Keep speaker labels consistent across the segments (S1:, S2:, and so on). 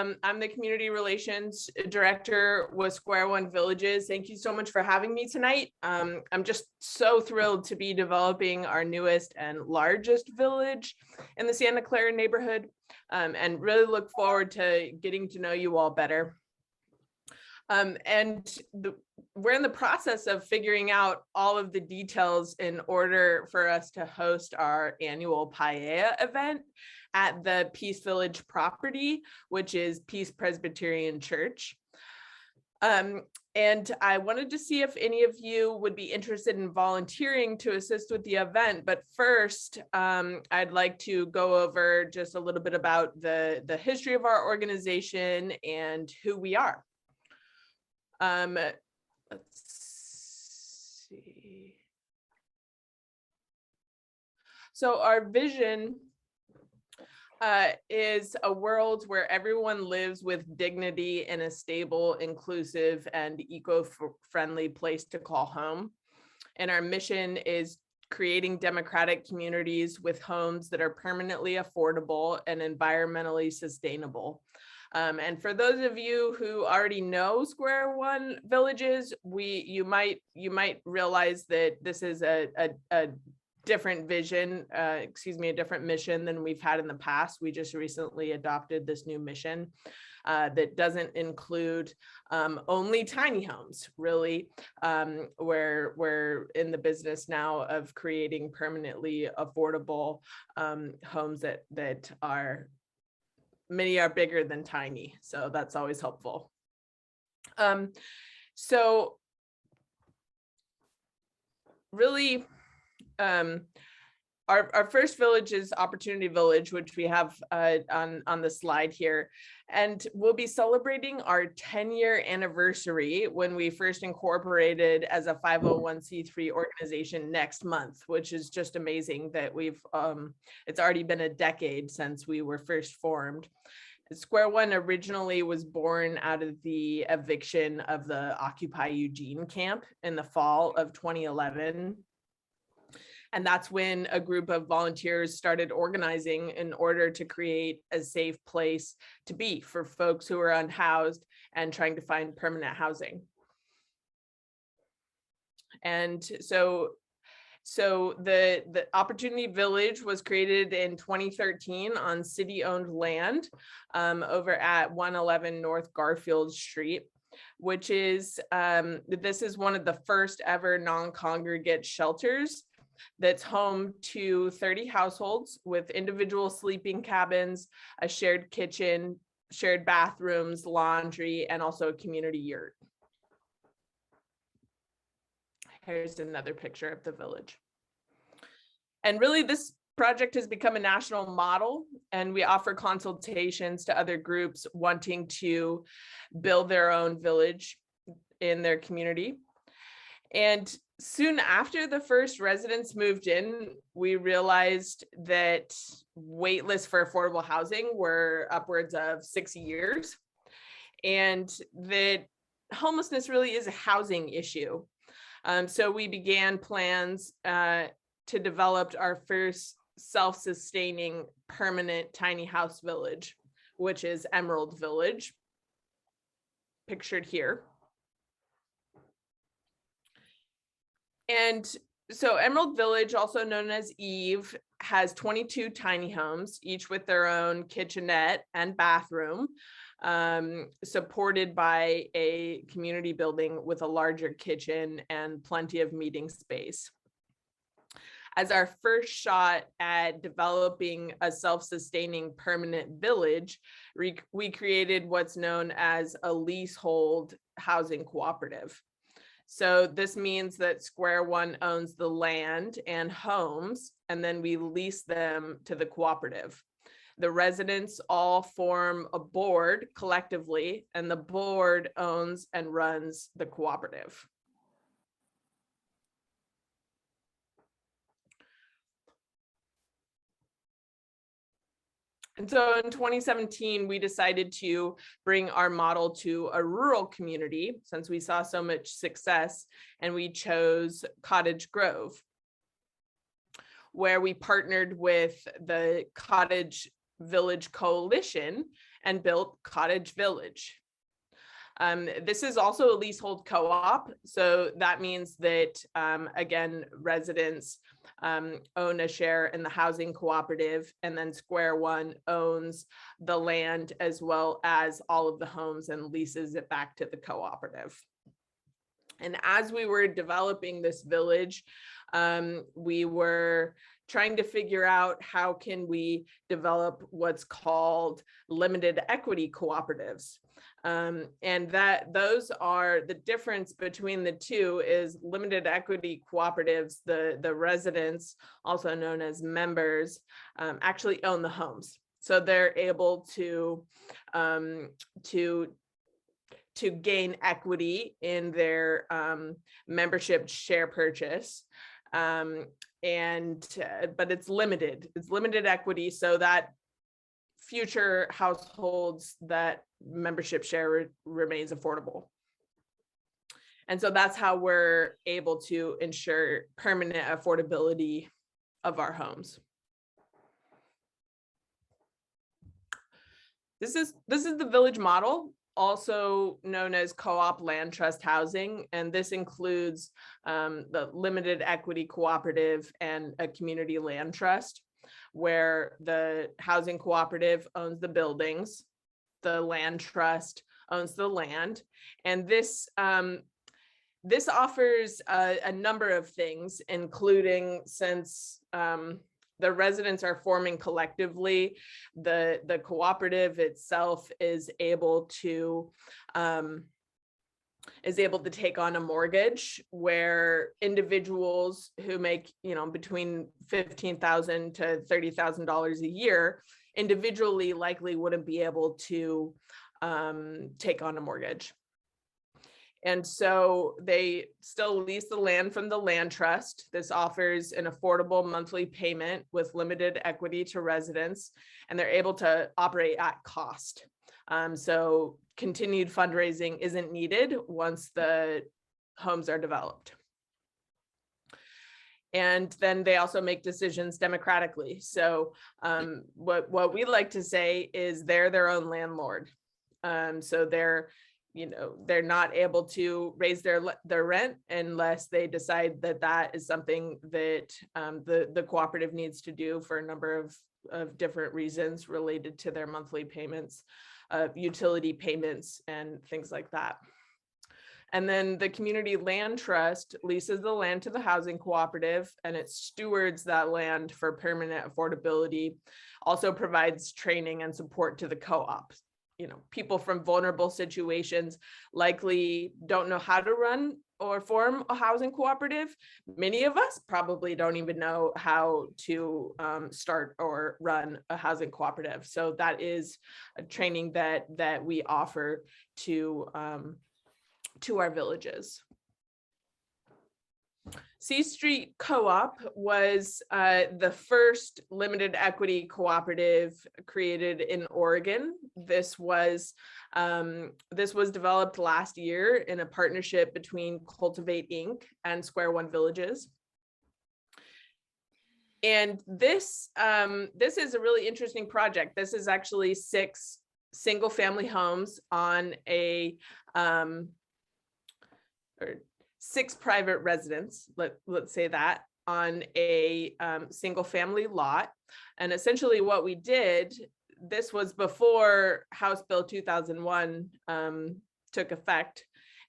S1: I'm the Community Relations Director with Square One Villages. Thank you so much for having me tonight. I'm just so thrilled to be developing our newest and largest village in the Santa Clara neighborhood, and really look forward to getting to know you all better. We're in the process of figuring out all of the details in order for us to host our annual Paella event at the Peace Village property, which is Peace Presbyterian Church. And I wanted to see if any of you would be interested in volunteering to assist with the event. But first, I'd like to go over just a little bit about the history of our organization and who we are. Let's see. So our vision is a world where everyone lives with dignity in a stable, inclusive, and eco-friendly place to call home. And our mission is creating democratic communities with homes that are permanently affordable and environmentally sustainable. And for those of you who already know Square One Villages, you might realize that this is a different vision, a different mission than we've had in the past. We just recently adopted this new mission that doesn't include only tiny homes, really. We're in the business now of creating permanently affordable homes that are, many are bigger than tiny. So that's always helpful. So really, our first village is Opportunity Village, which we have on the slide here. And we'll be celebrating our 10-year anniversary when we first incorporated as a 501c3 organization next month, which is just amazing that it's already been a decade since we were first formed. Square One originally was born out of the eviction of the Occupy Eugene camp in the fall of 2011. And that's when a group of volunteers started organizing in order to create a safe place to be for folks who are unhoused and trying to find permanent housing. And so the Opportunity Village was created in 2013 on city-owned land over at 111 North Garfield Street, which is, this is one of the first ever non-congregate shelters that's home to 30 households with individual sleeping cabins, a shared kitchen, shared bathrooms, laundry, and also a community yurt. Here's another picture of the village. And really, this project has become a national model, and we offer consultations to other groups wanting to build their own village in their community. And soon after the first residents moved in, we realized that wait lists for affordable housing were upwards of 6 years, and that homelessness really is a housing issue. So we began plans to develop our first self-sustaining permanent tiny house village, which is Emerald Village, pictured here. And so Emerald Village, also known as Eve, has 22 tiny homes, each with their own kitchenette and bathroom, supported by a community building with a larger kitchen and plenty of meeting space. As our first shot at developing a self-sustaining permanent village, we created what's known as a leasehold housing cooperative. So this means that Square One owns the land and homes, and then we lease them to the cooperative. The residents all form a board collectively, and the board owns and runs the cooperative. And so in 2017, we decided to bring our model to a rural community since we saw so much success, and we chose Cottage Grove, where we partnered with the Cottage Village Coalition and built Cottage Village. This is also a leasehold co-op. So that means that, again, residents own a share in the housing cooperative, and then Square One owns the land as well as all of the homes and leases it back to the cooperative. And as we were developing this village, we were trying to figure out how can we develop what's called limited equity cooperatives. And that those are the difference between the two is limited equity cooperatives, the residents, also known as members, actually own the homes. So they're able to gain equity in their membership share purchase. But it's limited equity, so that future households that membership share remains affordable. And so that's how we're able to ensure permanent affordability of our homes. This is the village model, also known as co-op land trust housing, and this includes the limited equity cooperative and a community land trust, where the housing cooperative owns the buildings, the land trust owns the land, and this offers a number of things, including, since the residents are forming collectively, the cooperative itself is able to take on a mortgage, where individuals who make, between $15,000 to $30,000 a year individually likely wouldn't be able to take on a mortgage. And so they still lease the land from the land trust. This offers an affordable monthly payment with limited equity to residents, and they're able to operate at cost. So continued fundraising isn't needed once the homes are developed. And then they also make decisions democratically. So what we like to say is they're their own landlord. So they're not able to raise their rent unless they decide that is something that the cooperative needs to do for a number of different reasons related to their monthly payments, utility payments, and things like that. And then the community land trust leases the land to the housing cooperative, and it stewards that land for permanent affordability, also provides training and support to the co-op. People from vulnerable situations likely don't know how to run or form a housing cooperative. Many of us probably don't even know how to start or run a housing cooperative. So that is a training that we offer to our villages. Street Co-op was the first limited equity cooperative created in Oregon. This was developed last year in a partnership between Cultivate Inc. and Square One Villages. And this is a really interesting project. This is actually 6 single-family homes on a 6 private residents, let's say that, on a single family lot. And essentially what we did, this was before House Bill 2001 took effect.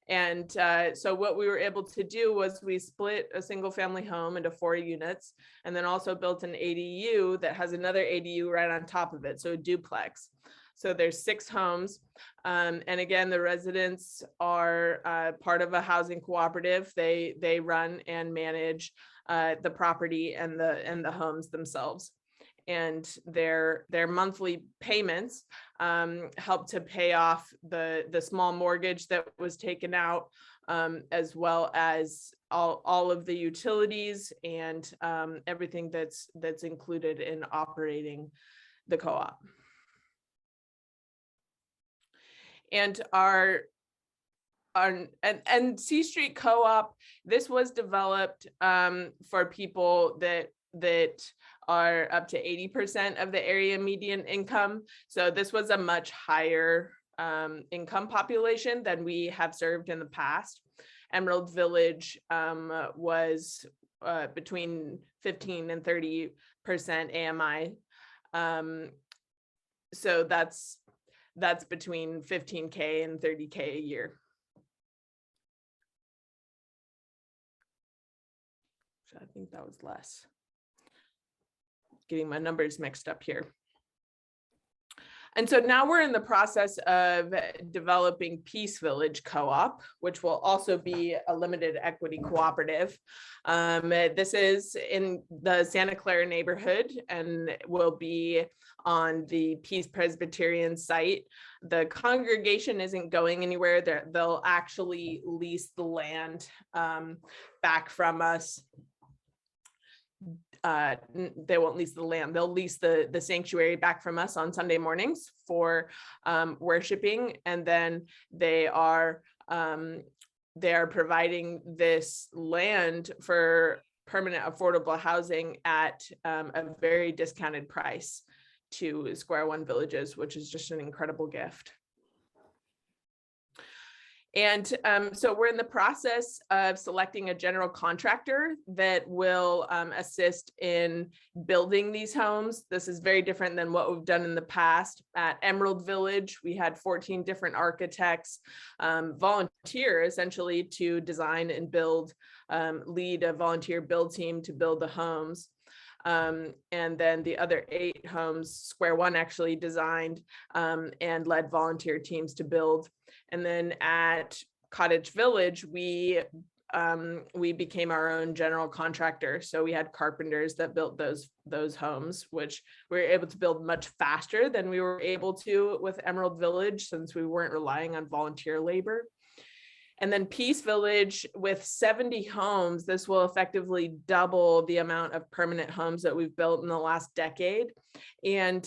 S1: And so what we were able to do was we split a single family home into 4 units, and then also built an ADU that has another ADU right on top of it, so a duplex. So there's 6 homes. And again, the residents are part of a housing cooperative. They run and manage the property and the homes themselves. And their monthly payments help to pay off the small mortgage that was taken out, as well as all of the utilities and everything that's included in operating the co-op. And C Street Co-op, this was developed for people that that are up to 80% of the area median income. So this was a much higher income population than we have served in the past. Emerald Village was between 15 and 30% AMI. So that's between 15K and 30K a year. So I think that was less. Getting my numbers mixed up here. And so now we're in the process of developing Peace Village Co-op, which will also be a limited equity cooperative. This is in the Santa Clara neighborhood and will be on the Peace Presbyterian site. The congregation isn't going anywhere. They'll actually lease the land back from us. They won't lease the land, they'll lease the sanctuary back from us on Sunday mornings for worshiping, and then they are providing this land for permanent affordable housing at a very discounted price to Square One Villages, which is just an incredible gift. And so we're in the process of selecting a general contractor that will assist in building these homes. This is very different than what we've done in the past. At Emerald Village, we had 14 different architects volunteer essentially to design and build, lead a volunteer build team to build the homes. And then the other 8 homes, Square One actually designed and led volunteer teams to build. And then at Cottage Village, we became our own general contractor. So we had carpenters that built those homes, which we were able to build much faster than we were able to with Emerald Village, since we weren't relying on volunteer labor. And then Peace Village with 70 homes, this will effectively double the amount of permanent homes that we've built in the last decade. And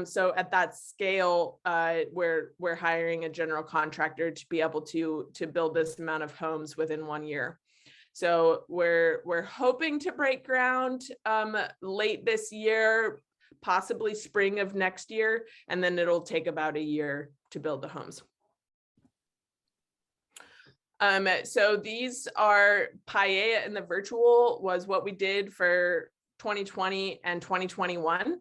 S1: so at that scale, we're hiring a general contractor to be able to build this amount of homes within 1 year. So we're hoping to break ground late this year, possibly spring of next year, and then it'll take about a year to build the homes. So these are Paella in the virtual was what we did for 2020 and 2021.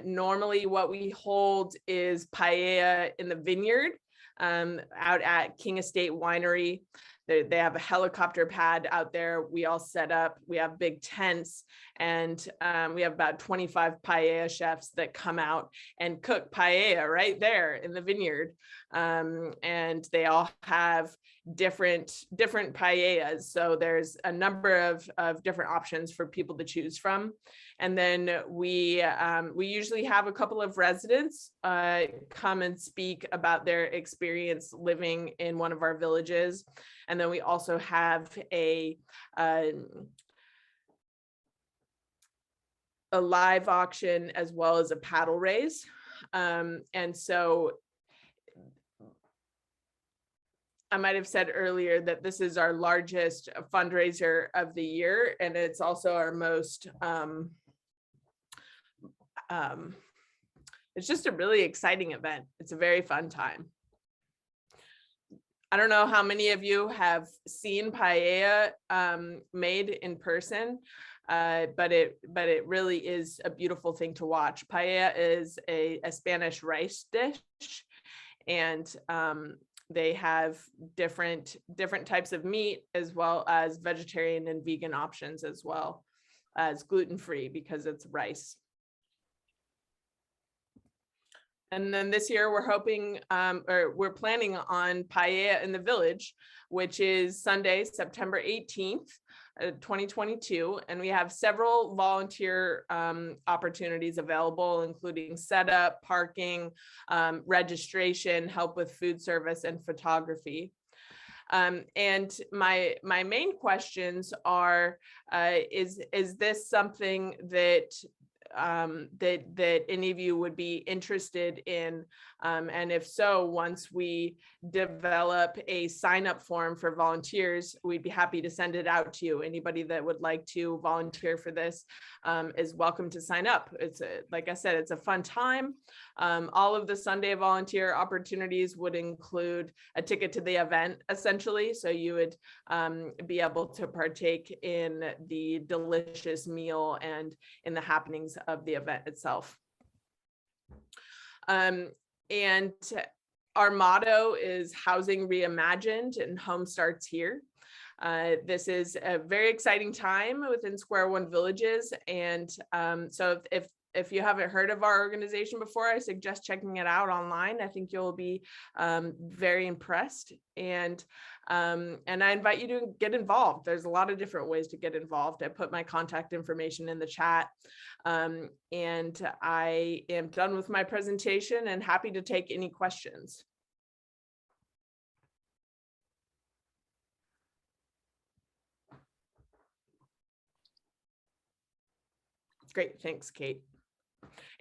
S1: Normally what we hold is Paella in the vineyard out at King Estate Winery. They have a helicopter pad out there. We all set up, we have big tents, and we have about 25 paella chefs that come out and cook paella right there in the vineyard. And they all have different paellas. So there's a number of different options for people to choose from. And then we usually have a couple of residents come and speak about their experience living in one of our villages. And then we also have a live auction as well as a paddle race. And so I might have said earlier that this is our largest fundraiser of the year, and it's also our most, it's just a really exciting event. It's a very fun time. I don't know how many of you have seen paella made in person, but it really is a beautiful thing to watch. Paella is a Spanish rice dish, and they have different types of meat, as well as vegetarian and vegan options, as well as gluten-free, because it's rice. And then this year we're hoping, or we're planning on Paella in the Village, which is Sunday, September 18th, 2022. And we have several volunteer opportunities available, including setup, parking, registration, help with food service, and photography. And my main questions are, is this something that that any of you would be interested in. And if so, once we develop a sign-up form for volunteers, we'd be happy to send it out to you. Anybody that would like to volunteer for this is welcome to sign up. Like I said, it's a fun time. All of the Sunday volunteer opportunities would include a ticket to the event, essentially. So you would be able to partake in the delicious meal and in the happenings of the event itself. And our motto is Housing Reimagined and Home Starts Here. This is a very exciting time within Square One Villages. And so if you haven't heard of our organization before, I suggest checking it out online. I think you'll be very impressed. And I invite you to get involved. There's a lot of different ways to get involved. I put my contact information in the chat. And I am done with my presentation and happy to take any questions. Great, thanks, Kate.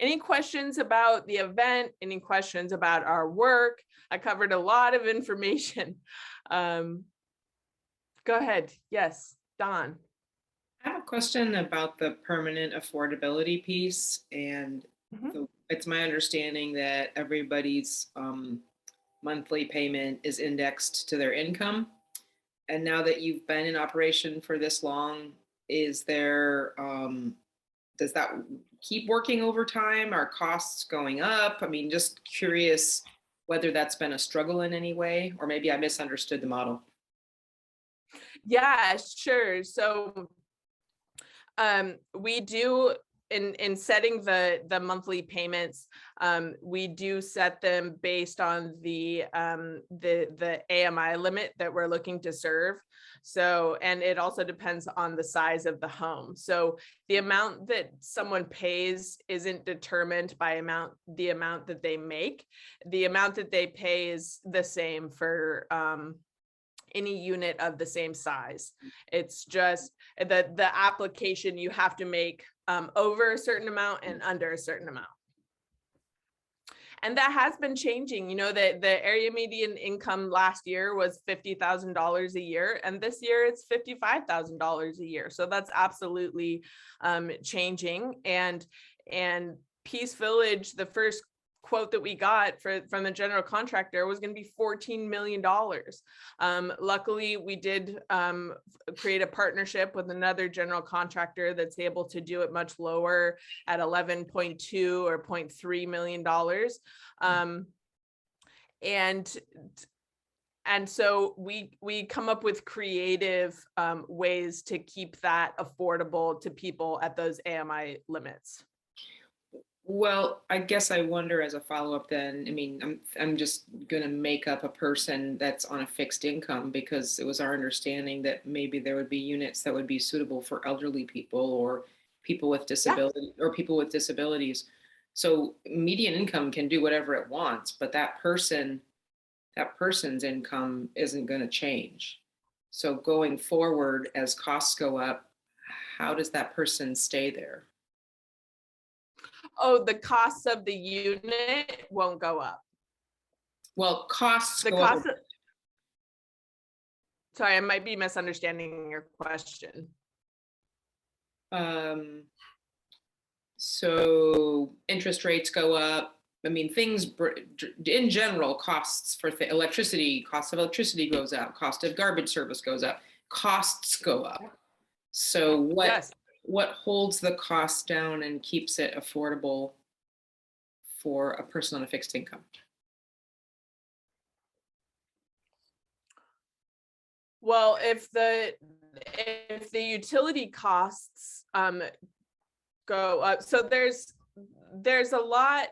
S1: Any questions about the event? Any questions about our work? I covered a lot of information. Go ahead. Yes, Don.
S2: I have a question about the permanent affordability piece. And it's my understanding that everybody's monthly payment is indexed to their income. And now that you've been in operation for this long, is there, does that keep working over time? Are costs going up? I mean, just curious whether that's been a struggle in any way, or maybe I misunderstood the model.
S1: Yeah, sure. So we do, in setting the monthly payments, we do set them based on the AMI limit that we're looking to serve. So, and it also depends on the size of the home. So the amount that someone pays isn't determined by the amount that they make. The amount that they pay is the same for any unit of the same size. It's just the application you have to make over a certain amount and under a certain amount. And that has been changing. You know, the area median income last year was $50,000 a year, and this year it's $55,000 a year. So that's absolutely changing. And Peace Village, the first quote that we got from the general contractor was going to be $14 million. Luckily, we did create a partnership with another general contractor that's able to do it much lower at 11.2 or $0.3 million. And so we come up with creative ways to keep that affordable to people at those AMI limits.
S2: Well, I guess I wonder as a follow-up then, I mean, I'm just going to make up a person that's on a fixed income, because it was our understanding that maybe there would be units that would be suitable for elderly people or people with disability or people with disabilities. So median income can do whatever it wants, but that person's income isn't going to change. So going forward, as costs go up, how does that person stay there?
S1: Oh, the costs of the unit won't go up.
S2: Well, costs
S1: the
S2: go
S1: cost
S2: up.
S1: Sorry, I might be misunderstanding your question.
S2: So interest rates go up. I mean, things in general, costs for electricity, cost of electricity goes up, cost of garbage service goes up, costs go up. So what holds the cost down and keeps it affordable for a person on a fixed income?
S1: Well, if the utility costs go up, so there's a lot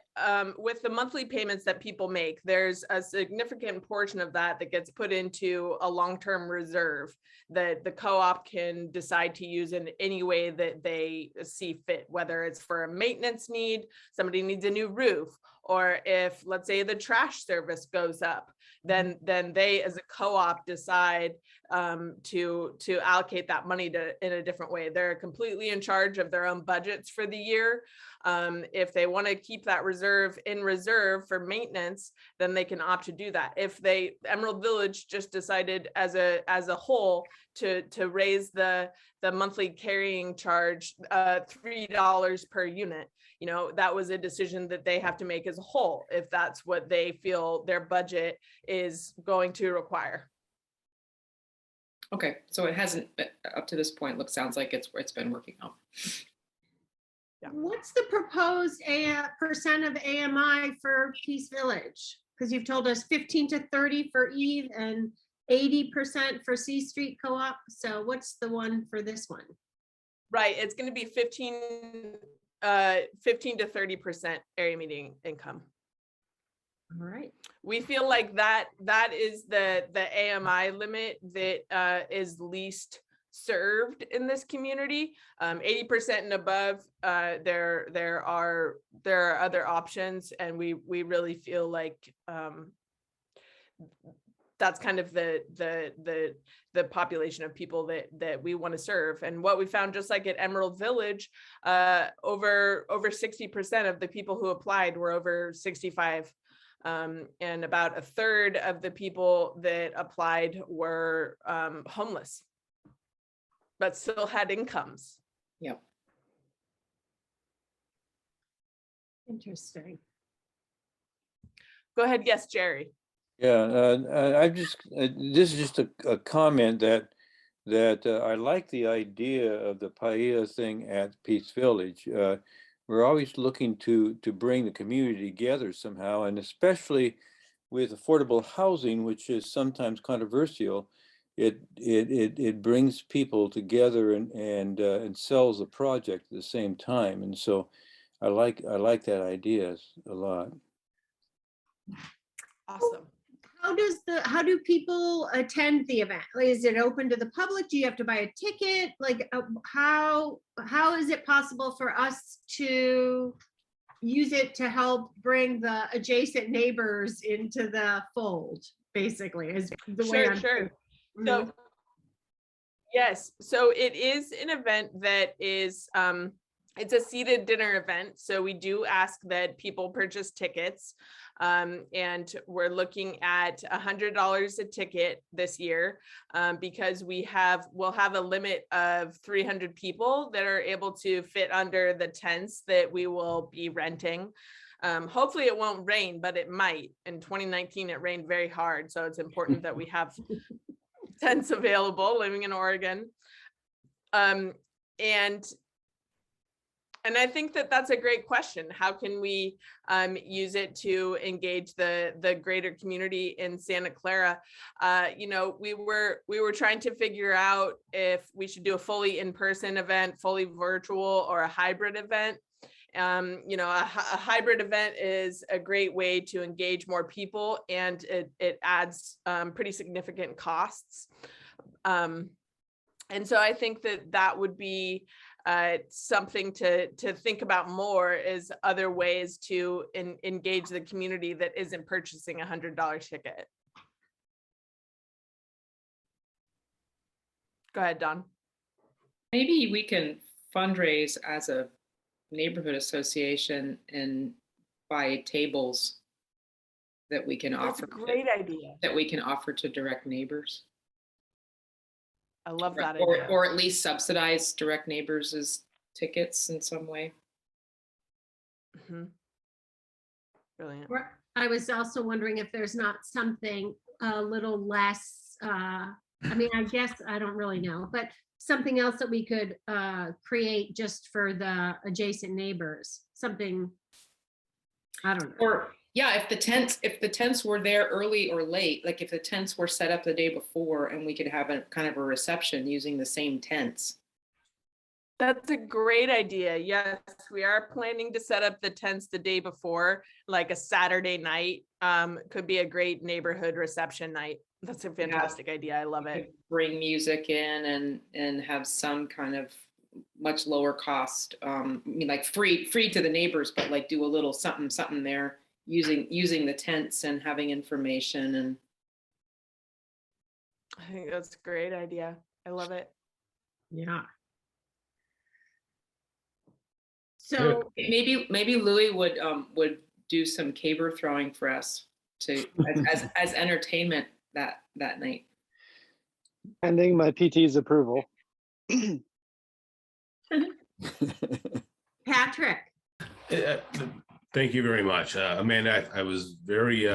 S1: with the monthly payments that people make. There's a significant portion of that gets put into a long-term reserve that the co-op can decide to use in any way that they see fit, whether it's for a maintenance need, somebody needs a new roof, or if, let's say, the trash service goes up, then they as a co-op decide to allocate that money in a different way. They're completely in charge of their own budgets for the year. If they want to keep that reserve for maintenance, then they can opt to do that. If Emerald Village just decided as a whole to raise the monthly carrying charge $3 per unit, that was a decision that they have to make as a whole, if that's what they feel their budget is going to require.
S2: Okay, so it hasn't up to this point. Sounds like it's been working out.
S3: Yeah. What's the proposed percent of AMI for Peace Village? Because you've told us 15 to 30 for Eve and 80% for C Street Co-op. So what's the one for this one?
S1: Right, it's going to be 15 to 30% area median income.
S3: All right.
S1: We feel like that is the AMI limit that is least served in this community. 80% and above, there are other options, and we really feel like that's kind of the population of people that we want to serve. And what we found, just like at Emerald Village, over 60% of the people who applied were over 65. And about a third of the people that applied were homeless, but still had incomes.
S2: Yep.
S3: Interesting.
S1: Go ahead. Yes, Jerry.
S4: Yeah, this is just a comment that I like the idea of the paella thing at Peace Village. We're always looking to bring the community together somehow, and especially with affordable housing, which is sometimes controversial, it brings people together and sells the project at the same time. And so I like that idea a lot.
S1: Awesome.
S3: How do people attend the event? Like, is it open to the public? Do you have to buy a ticket? Like, how is it possible for us to use it to help bring the adjacent neighbors into the fold, basically, is the way I'm
S1: Sure.
S3: Mm-hmm.
S1: So yes, so it is an event that is it's a seated dinner event. So we do ask that people purchase tickets. And we're looking at $100 a ticket this year because we'll have a limit of 300 people that are able to fit under the tents that we will be renting. Hopefully it won't rain, but it might. In 2019, it rained very hard. So it's important that we have tents available living in Oregon. And I think that that's a great question. How can we use it to engage the greater community in Santa Clara? We were trying to figure out if we should do a fully in-person event, fully virtual, or a hybrid event. A hybrid event is a great way to engage more people, and it adds pretty significant costs. And so I think that would be something to think about more, is other ways to engage the community that isn't purchasing $100 ticket. Go ahead, Dawn.
S2: Maybe we can fundraise as a neighborhood association and buy tables that we can
S1: That's
S2: offer.
S1: a great idea.
S2: That we can offer to direct neighbors.
S1: I love that
S2: idea.
S1: Idea.
S2: Or at least subsidize direct neighbors' tickets in some way.
S1: Mm-hmm. Brilliant.
S3: I was also wondering if there's not something a little less, I guess, I don't really know, but something else that we could create just for the adjacent neighbors, something, I don't know.
S2: Or yeah, if the tents were there early or late, like if the tents were set up the day before and we could have a kind of a reception using the same tents.
S1: That's a great idea. Yes, we are planning to set up the tents the day before, like a Saturday night. Could be a great neighborhood reception night. That's a fantastic idea. I love it.
S2: Bring music in and have some kind of much lower cost. Like free to the neighbors, but like do a little something there using the tents and having information. And
S1: I think that's a great idea. I love it.
S3: Yeah. So
S2: maybe Louis would do some caber throwing for us to as entertainment that night.
S5: Pending my PT's approval.
S3: Patrick,
S6: Thank you very much, Amanda. I was very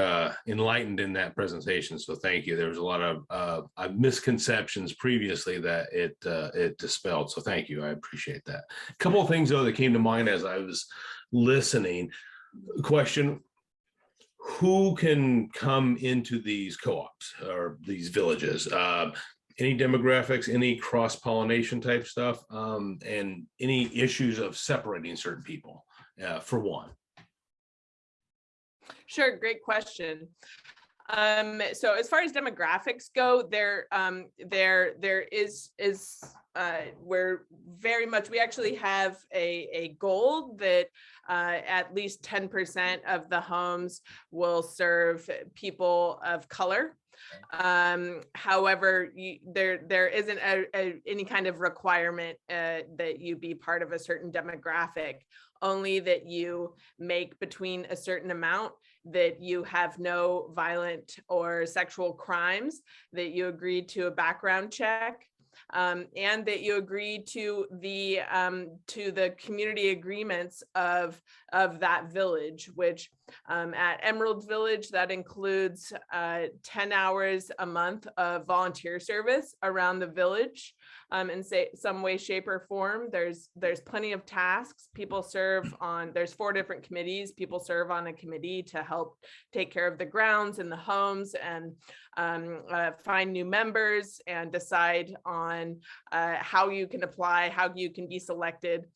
S6: enlightened in that presentation, so thank you. There was a lot of misconceptions previously that it dispelled, so thank you. I appreciate that. A couple of things though that came to mind as I was listening. Question: who can come into these co-ops or these villages? Any demographics, any cross-pollination type stuff, and any issues of separating certain people, for one?
S1: Sure, great question. So as far as demographics go, there is we're very much, we actually have a goal that at least 10% of the homes will serve people of color. However, there isn't any kind of requirement that you be part of a certain demographic, only that you make between a certain amount, that you have no violent or sexual crimes, that you agreed to a background check, and that you agreed to the community agreements of that village, which at Emerald Village, that includes 10 hours a month of volunteer service around the village in some way, shape, or form. There's plenty of tasks. People serve on, there's 4 different committees. People serve on a committee to help take care of the grounds and the homes, and find new members and decide on how you can apply, how you can be selected.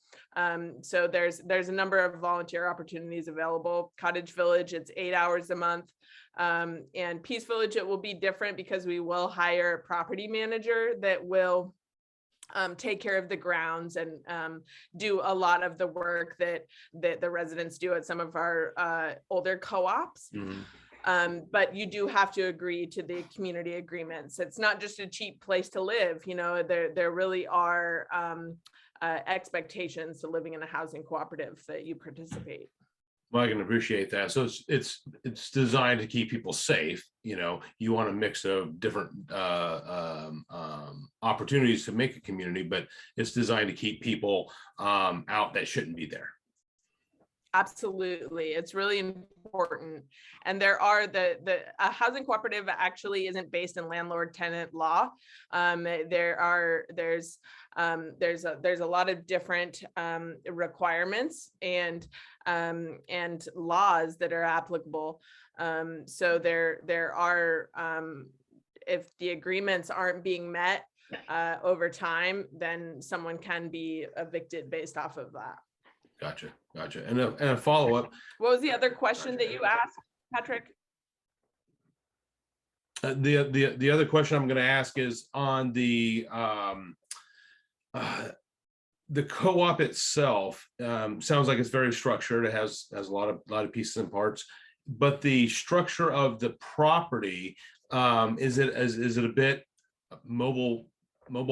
S1: So there's a number of volunteer opportunities available. Cottage Village, it's 8 hours a month. And Peace Village, it will be different because we will hire a property manager that will take care of the grounds and do a lot of the work that the residents do at some of our older co-ops.
S6: Mm-hmm.
S1: But you do have to agree to the community agreements. It's not just a cheap place to live. You know, there really are expectations to living in a housing cooperative that you participate.
S6: Well, I can appreciate that. So it's designed to keep people safe. You know, you want a mix of different opportunities to make a community, but it's designed to keep people out that shouldn't be there.
S1: Absolutely, it's really important. And there are the housing cooperative actually isn't based in landlord-tenant law. There's a lot of different requirements and laws that are applicable. So there are, if the agreements aren't being met over time, then someone can be evicted based off of that.
S6: Gotcha. And a follow-up.
S1: What was the other question that you asked, Patrick?
S6: The other question I'm going to ask is on the co-op itself. Sounds like it's very structured. It has a lot of pieces and parts, but the structure of the property, is it a bit mobile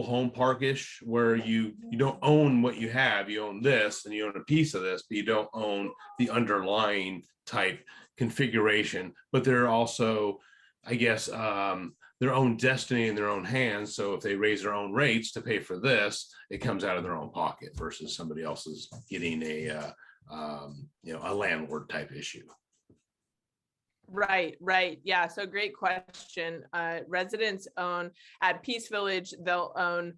S6: home parkish, where you don't own what you have, you own this and you own a piece of this, but you don't own the underlying type configuration, but they're also, I guess, their own destiny in their own hands. So if they raise their own rates to pay for this, it comes out of their own pocket versus somebody else's getting a landlord type issue.
S1: Right. Yeah. So great question. Residents own at Peace Village, they'll own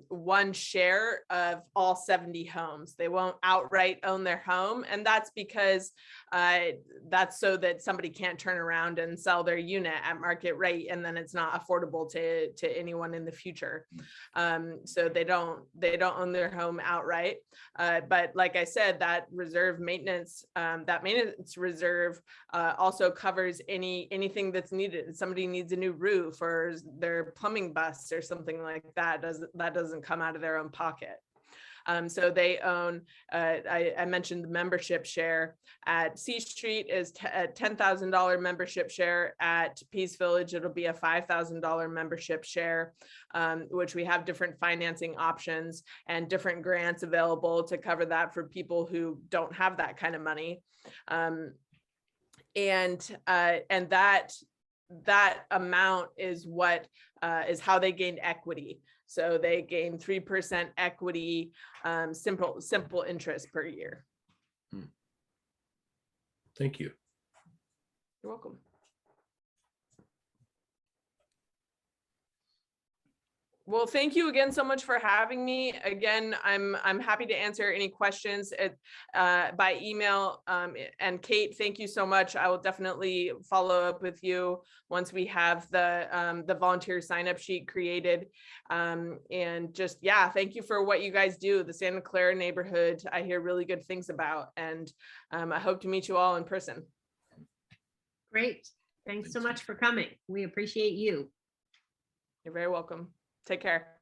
S1: one share of all 70 homes. They won't outright own their home. And that's because that's so that somebody can't turn around and sell their unit at market rate, and then it's not affordable to anyone in the future. So they don't own their home outright. But like I said, that reserve maintenance, that maintenance reserve also covers anything that's needed. If somebody needs a new roof or their plumbing busts or something like that, that doesn't come out of their own pocket. So they own, I mentioned the membership share at C Street is a $10,000 membership share. At Peace Village, it'll be a $5,000 membership share, which we have different financing options and different grants available to cover that for people who don't have that kind of money. And that amount is what is how they gained equity. So they gain 3% equity, simple interest per year.
S6: Thank you.
S1: You're welcome. Well, thank you again so much for having me. Again, I'm happy to answer any questions by email. And Kate, thank you so much. I will definitely follow up with you once we have the volunteer sign up sheet created. And just, yeah, thank you for what you guys do. The Santa Clara neighborhood, I hear really good things about, and I hope to meet you all in person.
S3: Great. Thanks so much for coming. We appreciate you.
S1: You're very welcome. Take care.